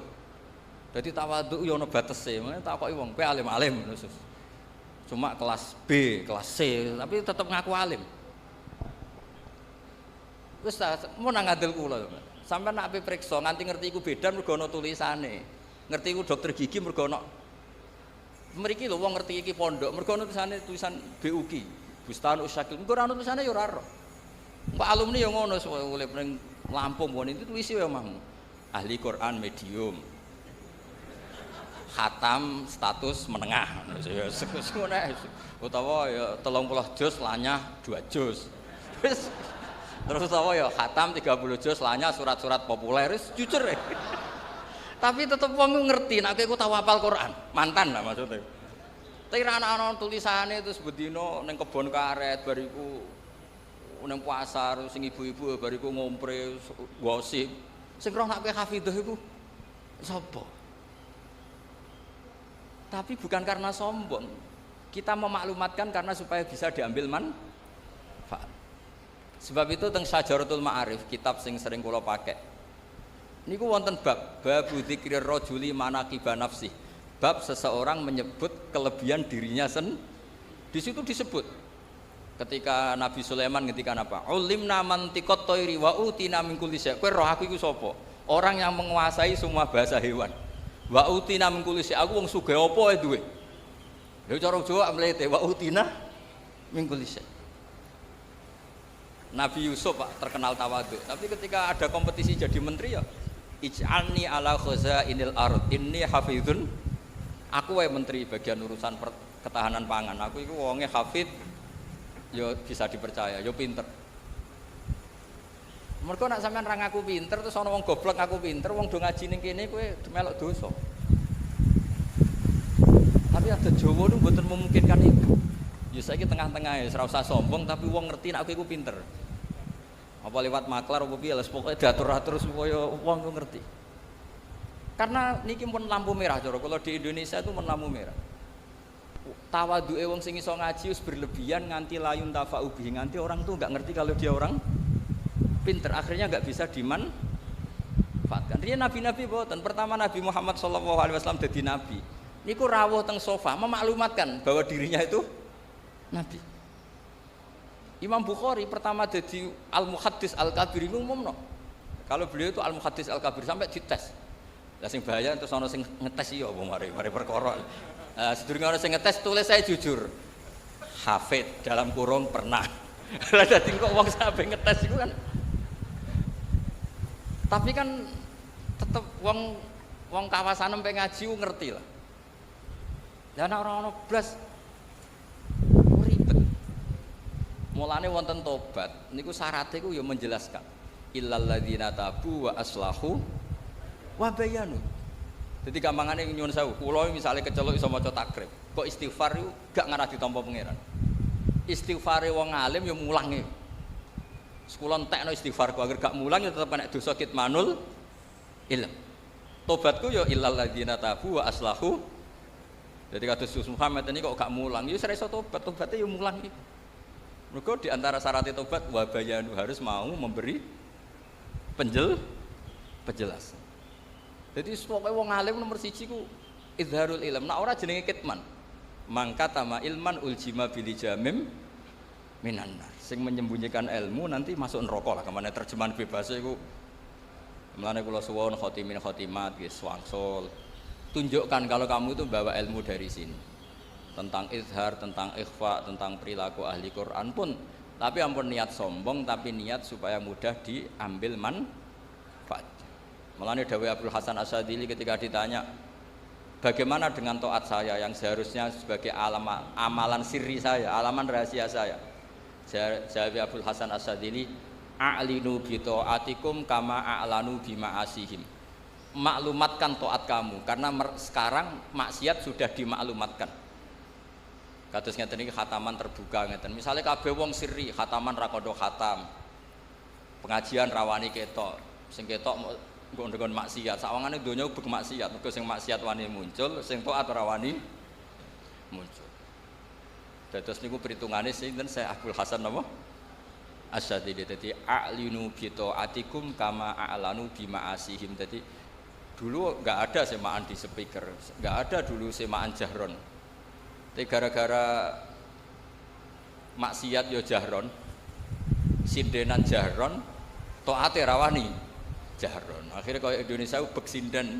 Dadi tawadhu yo ana batese, takoki wong, kowe alim-alim khusus. Cuma kelas B, kelas C, tapi tetep ngaku alim. Wis mun nang ngandel kula. Sampeyan nek ape priksa nganti ngerti iku bedan mergo ana tulisane. Ngerti iku dokter gigi mergo ana mriki lho wong ngerti iki pondok mergo ana tulisan BUQ, Bustan Usyakil. Mergo ora ana tulisane ya ora ero. Mbak alumni ya ngono urip ning Lampung pun itu tulisi ya mah. Ahli Quran medium. Khatam status menengah. Ya ngono ae. Utawa ya 30 juz lanyah 2 juz. Terus utawa ya khatam 30 juz lanyah surat-surat populer wis jujur ya. Tapi tetep wong ngerti nek kowe tau hafal Quran, mantan lah maksudnya. Tapi ana tulisane terus bedino ning kebon karet bariku ning pasar sing ibu-ibu bariku ngompre gosip. Sing roh nek kowe hafidhah iku sapa? Tapi bukan karena sombong. Kita memaklumatkan karena supaya bisa diambil manfaat. Sebab itu teng Syajaratul Ma'arif, kitab sing sering kula pakai. Niku wonten bab dzikrir rajuli manaqiba nafsi. Bab seseorang menyebut kelebihan dirinya di situ disebut. Ketika Nabi Sulaiman ngendikan apa? Ulimna mantiqat thairi wa utina min kulli syai'. Kowe roh aku iku sapa? Orang yang menguasai semua bahasa hewan. Wa utina min kulli syai'. Aku wong sugih apa ae duwe. Lha cara Jawa mlete wa utina min kulli syai'. Nabi Yusuf Pak terkenal tawadhu. Tapi ketika ada kompetisi jadi menteri ya ij'alni ala khazainil ard inni hafizun. Aku wae menteri bagian urusan ketahanan pangan. Aku iku wonge hafid ya bisa dipercaya, ya pinter. Mergo nek sampean ra ngaku pinter terus ana wong goblok ngaku pinter, wong do ngaji ning kene kowe melok dosa. Tapi ada Jawa niku mboten memungkinkan itu. Ya saiki tengah-tengah ya ora usah sombong tapi wong ngerti nek kowe iku pinter. Apa lewat maklar apa piye, pokoke diatur-atur supaya wong ngerti. Karena niki pun lampu merah cara kalau di Indonesia itu pun lampu merah. Tawadhuke wong sing iso ngaji wis berlebihan nganti layun tafa'u bihi, nganti orang tuh enggak ngerti kalau dia orang pinter, akhirnya enggak bisa dimanfaatkan. Riyen nabi-nabi boten, pertama Nabi Muhammad sallallahu alaihi wasallam dadi nabi. Niku rawuh teng sofa memaklumatkan bahwa dirinya itu nabi. Imam Bukhari pertama jadi Al-Muhaddis Al-Kabir itu umumno. Kalau beliau itu Al-Muhaddis Al-Kabir sampai dites. Lah sing bahaya terus ana sing ngetes ya apa mari perkara. Sedurunge ana sing ngetes tulis saya jujur. Hafid dalam kurung pernah. Lah dadi kok wong sampe ngetes iku kan. Tapi kan tetep wong kawasan empe ngaji ku ngerti lah. Lah nek ora ono blas Mulane wonten tobat niku syaratnya iku ya menjelaskan illal ladzina tabu wa aslahu wa bayanu. Jadi gampangane nyuwun sewu, kula misale keceluk iso maca takrib, kok istighfar iku gak ngarah ditampa pangeran. Istighfare wong alim ya mulange. Kula entekno istighfar ku agar gak mulang ya tetep kena dosa kitmanul ilm. Tobatku ya illal ladzina tabu wa aslahu. Jadi kados Muhammad ini kok gak mulang, ya ora iso tobat, tobatnya ya mulang iki. Mergo di antara syarat tobat wa bayanu harus mau memberi penjelasan. Jadi pokoke wong alim nomor 1 ku izharul ilm. Nek ora jenenge kitman. Mangka tama ilman uljima bil jamim minan nar. Sing menyembunyikan ilmu nanti masuk neraka lah. Kemana terjemahan bebas iku. Mulane kula suwun khotimin khotimat nggih wangsul. Tunjukkan kalau kamu itu bawa ilmu dari sini. Tentang izhar, tentang ikhfa, tentang perilaku ahli Quran pun, tapi ampun niat sombong, tapi niat supaya mudah diambil manfaat. Mulane dawuh Abdul Hasan Asyadzili ketika ditanya, bagaimana dengan taat saya yang seharusnya sebagai amalan sirri saya, alaman rahasia saya? Jawab Abdul Hasan Asyadzili, a'linu bi taatikum kama a'lanu bi ma'asihim. Maklumatkan taat kamu karena sekarang maksiat sudah dimaklumatkan. Kados ngeten iki khataman terbuka ngeten. Misale kabeh wong sirri, khataman ra kodho khatam. Pengajian rawani ketok. Sing ketok nggo ndekon maksiat. Sawangane donya ubek maksiat. Mergo sing maksiat wani muncul, sing taat ora wani muncul. Dados niku perhitungane sinten Syekh Abdul Hasan napa? Asyadzili. Dadi a'linu bi taatikum kama a'lanu bi ma'asihim. Dadi dulu enggak ada semaan di speaker, enggak ada dulu semaan jahron. Tapi gara-gara maksiat yo jahron, sindenan jahron, taate rawani jahron. Akhirnya kaya Indonesia ubek sinden.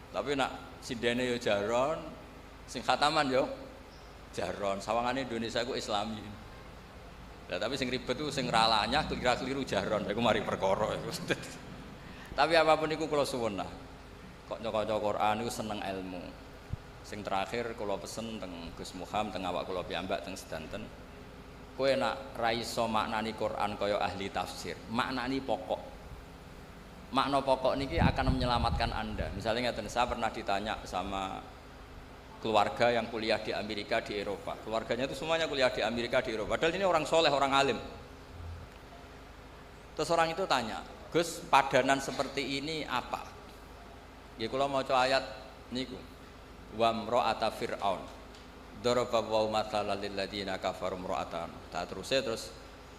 Tapi nak sindene yo jahron, sing khataman yo jahron. Sawangane Indonesia ku Islami. Lah tapi sing ribet ku sing ralanya keliru jahron. Iku mari perkara iku. Tapi apapun iku kula suwun lah. Kok nyok-nyok Quran iku seneng ilmu. Sing terakhir kula pesen teng Gus Muham teng awak kula piyambak teng sedanten. Kowe nak ra iso maknani Quran kaya ahli tafsir, maknani pokok. Makna pokok niki akan menyelamatkan Anda. Misalnya ngeten, saya pernah ditanya sama keluarga yang kuliah di Amerika di Eropa. Keluarganya itu semuanya kuliah di Amerika di Eropa. Padahal ini orang soleh, orang alim. Terus orang itu tanya, Gus, padanan seperti ini apa? Ya kalau mau coba ayat niku. Wa mra'ata fir'aun daraba wa mathalan lil ladina kafaru mra'atan. Tak terus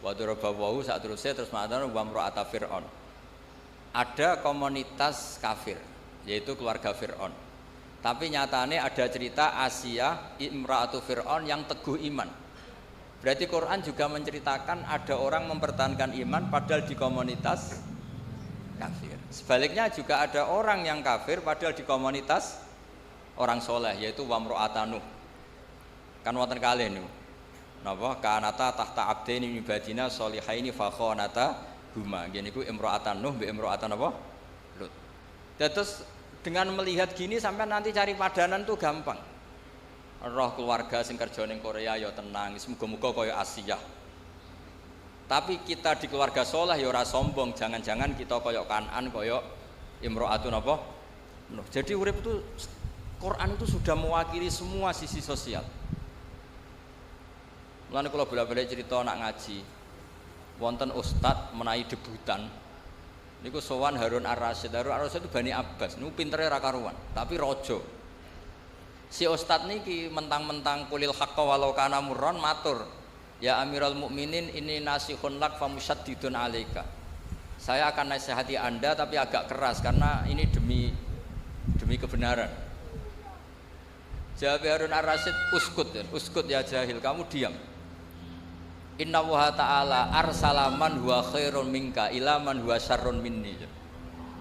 wa daraba wa sak terus maknane wa mra'ata fir'aun. Ada komunitas kafir yaitu keluarga Fir'aun. Tapi nyatane ada cerita Asia imra'atu Fir'aun yang teguh iman. Berarti Quran juga menceritakan ada orang mempertahankan iman padahal di komunitas kafir. Sebaliknya juga ada orang yang kafir padahal di komunitas orang soleh yaitu wamro'atanuh. Kan wonten kalih niku. Napa kanata tahta abdaini min ibadina sholihaini fa khonata huma. Nggih niku imro'atanuh mbek imro'atan apa? Lut. Terus dengan melihat gini sampai nanti cari padanan tuh gampang. Roh keluarga sing kerja ning Korea ya tenang, muga-muga kaya Asia. Tapi kita di keluarga soleh ya ora sombong, jangan-jangan kita kaya Kanan kaya imro'atun apa? Nuh. Jadi urip itu Quran itu sudah mewakili semua sisi sosial. Mulane kula bolak-balik cerita nak ngaji. Wonten ustad menawi debutan. Niku sowan Harun Ar-Rasyid. Harun Ar-Rasyid itu Bani Abbas. Niku pintere ra karuan, tapi raja. Si ustad niki mentang-mentang kulil haqqa walau kana murran matur. Ya Amirul Mukminin ini nasihun lak famusyaddidun alaika. Saya akan nasihati Anda tapi agak keras karena ini demi kebenaran. Jawab Harun Ar-Rasyid, uskut ya jahil, kamu diam. Inna wa ta'ala arsalaman huwa khairun minka ilaman huwa syarrun minni.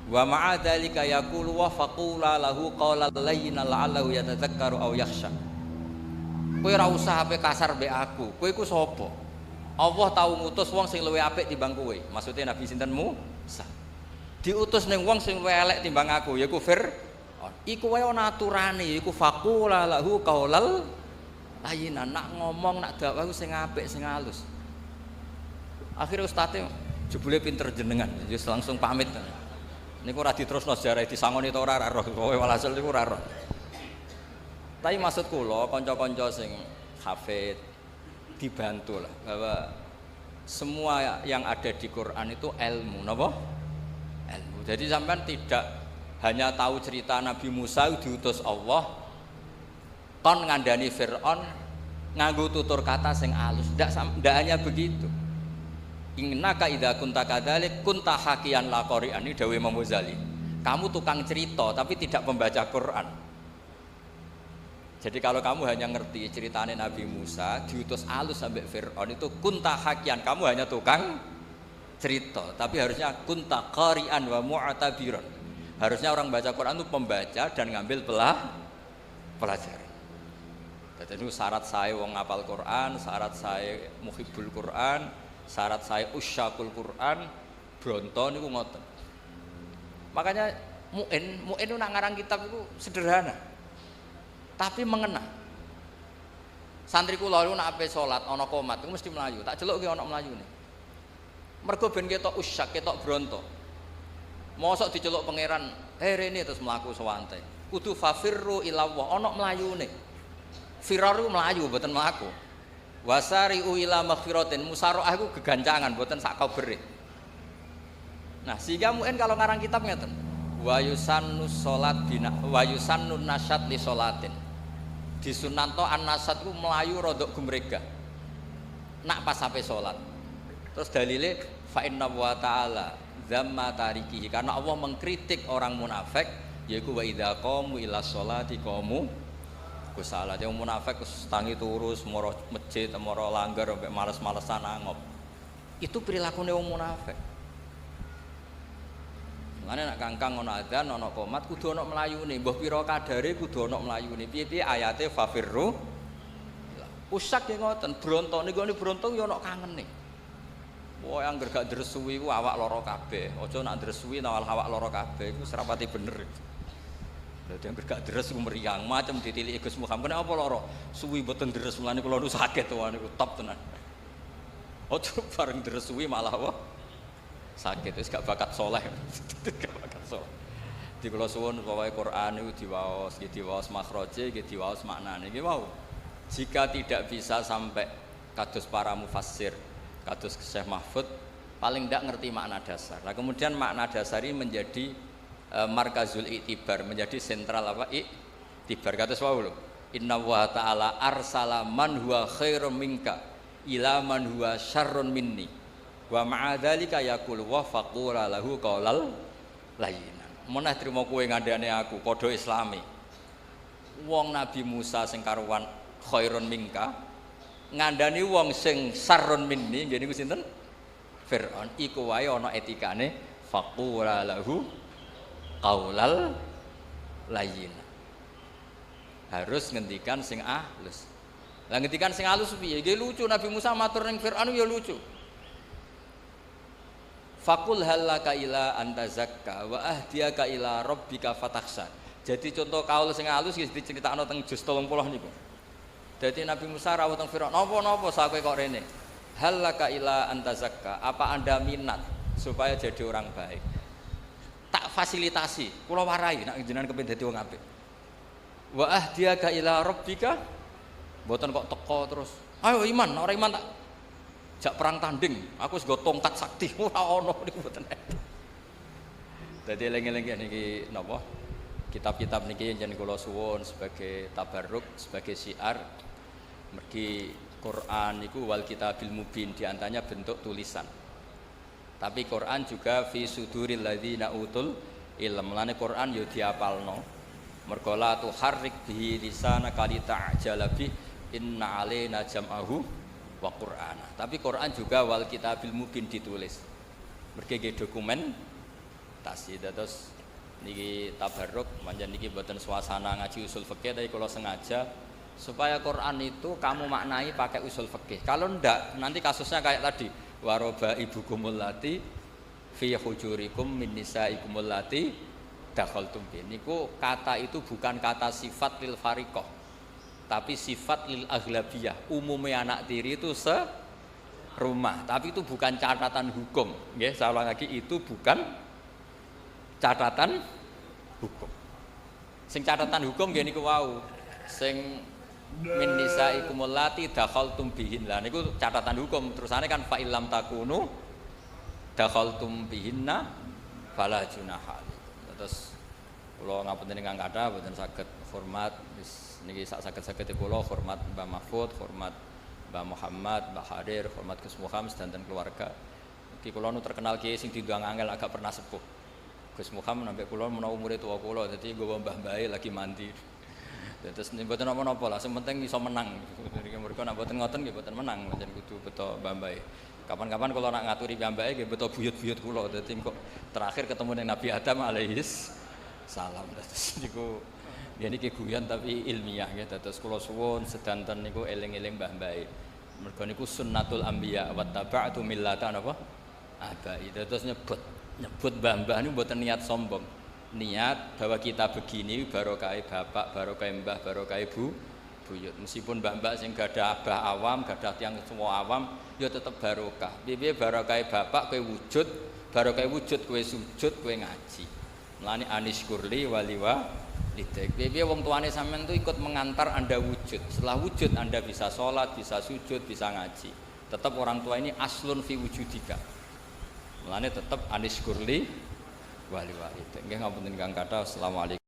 Wa ma'a dzalika yaqulu wa faqula lahu qawlan layyinan la'allahu yatadzakkaru aw yakhsha. Kowe ora usah ape kasar mbek aku. Kowe iku sapa? Allah tau ngutus wong sing luwih apik timbang kowe. Maksudnya Nabi sinten Musa. Diutus ning wong sing luwih elek timbang aku, yaiku iku wae ana aturane, iku faqula lahu qaulal layyinan. Nak ngomong nak dakwah sing apik sing halus. Akhirnya ustadnya jebule pinter jenengan, jadi langsung pamit. Niku ora diterusno sejarah disangoni ta ora roh, kowe walhasil niku ora roh. Tapi maksud kula kanca-kanca sing hafid dibantu lah bahwa semua yang ada di Quran itu ilmu, napa? Ilmu. Jadi sampean tidak hanya tahu cerita Nabi Musa diutus Allah kon ngandani Fir'aun nganggo tutur kata sing alus. Ndak hanya begitu. Innaka idza kunta kadzalik kunta hakiyan la qari'an, ini dawuh Imam Ghazali. Kamu tukang cerita tapi tidak membaca Quran. Jadi kalau kamu hanya ngerti ceritanya Nabi Musa diutus alus sampai Fir'aun itu kunta hakian, kamu hanya tukang cerita. Tapi harusnya kunta qari'an wa mu'tabiran. Harusnya orang baca Quran itu pembaca dan ngambil pelajaran. Jadi itu syarat saya wong ngapal Quran, syarat saya muhibbul Quran, syarat saya usyakul Quran, bronto niku ngoten. Makanya muin itu nak ngarang kitab itu sederhana. Tapi mengena. Santri kula niku nak ape salat ana qomat iku mesti melayu. Tak celuk ki ana melayune. Mergo ben ketok usyak, ketok bronto. Mosok diceluk pangeran, rene terus mlaku sewante. Kudu fafirru ila Allah, ana melayune. Firar iku melayu mboten mlaku. Wasari'u ila maghfiratin, musaraah iku gegancangan mboten sak kabere. Nah, sehingga mungkin kalau ngarang kitab ngeten. Wa yusannu salat bina wa yusannu nasyad li salatin. Disunanto an-nasyad ku melayu rodok gumregah. Nak pas sampai salat. Terus dalile fa inna wa ta'ala dzamma tarikihi, karena Allah mengkritik orang munafik yaiku wa idza qamu ila sholati qamu kusala. Yang munafik tangi turus moro masjid moro langgar sampai males-malesan angop. Itu perilaku wong munafik. Mane nek kangkang ana adzan ana qomat kudu ana mlayune, mbah pira kadare kudu ana mlayune. Piye-piye ayate fafirru. Usak ya ngoten, bronto niku bronto ya ana kangene. Wah, angger gak dresui ku awak lara kabeh. Aja nak dresui nawal awak lara kabeh iku serapati bener. Dadi angger gak dres ku meriang macam ditiliki Gus Muhammad. Kenapa lara? Suwi mboten dres mulane kula nu sakit to niku top tenan. Aja bareng dresui malah wah sakit wis gak bakat saleh. Gak bakat saleh. Di kula suwun pokoke Quran niku diwaos makhraje, diwaos maknane. Nggih wau. Jika tidak bisa sampai kados para mufassir, kados Syekh Mahfud, paling tidak ngerti makna dasar. Nah, kemudian makna dasar ini menjadi markazul i'tibar, menjadi sentral apa? I'tibar. Kados wau lho. Inna wa ta'ala arsala man huwa khairum minka ila man huwa syarrun minni. Wa ma'a dzalika yaqulu wa faqula lahu qaulal layyinan. Meneh trimo kowe ngandhane aku padha islami. Wong Nabi Musa sing karuan khairun minka ngandani wong sing sarrun minni nggih niku sinten? Fir'aun. Iku wae ana etikane faqula lahu qaulal layyin. Harus ngendikan sing halus. Lah ngendikan sing halus piye? Nggih lucu Nabi Musa matur ning Fir'aun ya lucu. Faqul halaka ila anta zakka wa ahdiyaka ila rabbika fatakhsha. Jadi contoh kaul sing halus nggih diceritakno teng juz 30 niku. Jadi Nabi Musa rawuh teng Firaun, napa sakowe kok rene? Halaka ila anta zakka, apa Anda minat supaya jadi orang baik? Tak fasilitasi, kula warai nek jenengan kepengin dadi wong apik. Wa ahdiyaka ila rabbika, mboten kok teko terus. Ayo iman, ora iman tak jak perang tanding, aku wis nggo tongkat sakti, ora ono niku mboten. Dadi eling-eling niki napa? Kitab-kitab niki jeneng kula suwun sebagai tabarruk, sebagai syiar. Mergi Quran niku wal kitabil mubin, diantaranya bentuk tulisan. Tapi Quran juga fi suduril ladzina utul ilm. Mulane Quran yo diapalno. Mergo la tuharrik bihi lisanaka lita'jala bi inna alaina jam'ahu wa qur'ana. Tapi Quran juga wal kitabil mubin ditulis. Mergi dokumen tasih terus niki tabarruk manjen niki mboten suasana ngaji usul fikih tapi kalau sengaja supaya Quran itu kamu maknai pakai usul fikih. Kalau ndak nanti kasusnya kayak tadi waroba ibukumul lati fi hujurikum min nisaikumul lati dakhaltum bi. Niku kata itu bukan kata sifat lil fariqah tapi sifat lil aghlabiyah. Umumnya anak tiri itu rumah, tapi itu bukan catatan hukum. Nggih, saya ulang lagi, itu bukan catatan hukum. Sing catatan hukum nggih niku wau. Sing min nisaikum allati dakhaltum bihin. Lah niku catatan hukum. Terusane kan fa illam takunu dakhaltum bihinna fala junaha. Terus kula ngapunten ingkang kathah boten saged hormat niki sak saged-sagede kula hormat Mbah Mahfud, hormat Mbah Muhammad, Mbah Hadir, hormat Gus Muhammad sedanten keluarga. Iki kula nu terkenal kiai sing diundang angel agak pernah sepuh. Gus Muhammad sampai kula menawa umure tuwa kula dadi nggawa mbah-mbahe lagi mandi. Terus mboten napa-napa lah, sing penting iso menang. Mereka nek mboten ngoten nggih mboten menang, pancen kudu beto mbah-mbahe. Kapan-kapan kalau nak ngaturi mbah-mbahe nggih beto buyut-buyut kula. Dadi kok terakhir ketemu dengan Nabi Adam alaihis salam. Terus niku ya niki guyon tapi ilmiah nggih. Terus kula suwun sedanten niku eling-eling mbah-mbahe. Mergo niku sunnatul anbiya wa taba'tu millata napa? Abai. Terus nyebut mbah-mbah niku mboten niat sombong. Niat bahwa kita begini barokah bapak, barokah mbah, barokah ibu, buyut. Meskipun mbak-mbak sing gadah abah awam, gadah tiang semua awam, ya tetep barokah. Piye barokah bapak kowe wujud, barokah wujud kowe sujud, kowe ngaji. Mulane anis kurli waliwa lidik. Piye wong tuane sampean tuh ikut mengantar Anda wujud. Setelah wujud Anda bisa sholat, bisa sujud, bisa ngaji. Tetap orang tua ini aslun fi wujudika. Mulane tetap anis kurli wali-wali. Nggih ngapunten ingkang kathah. Assalamualaikum.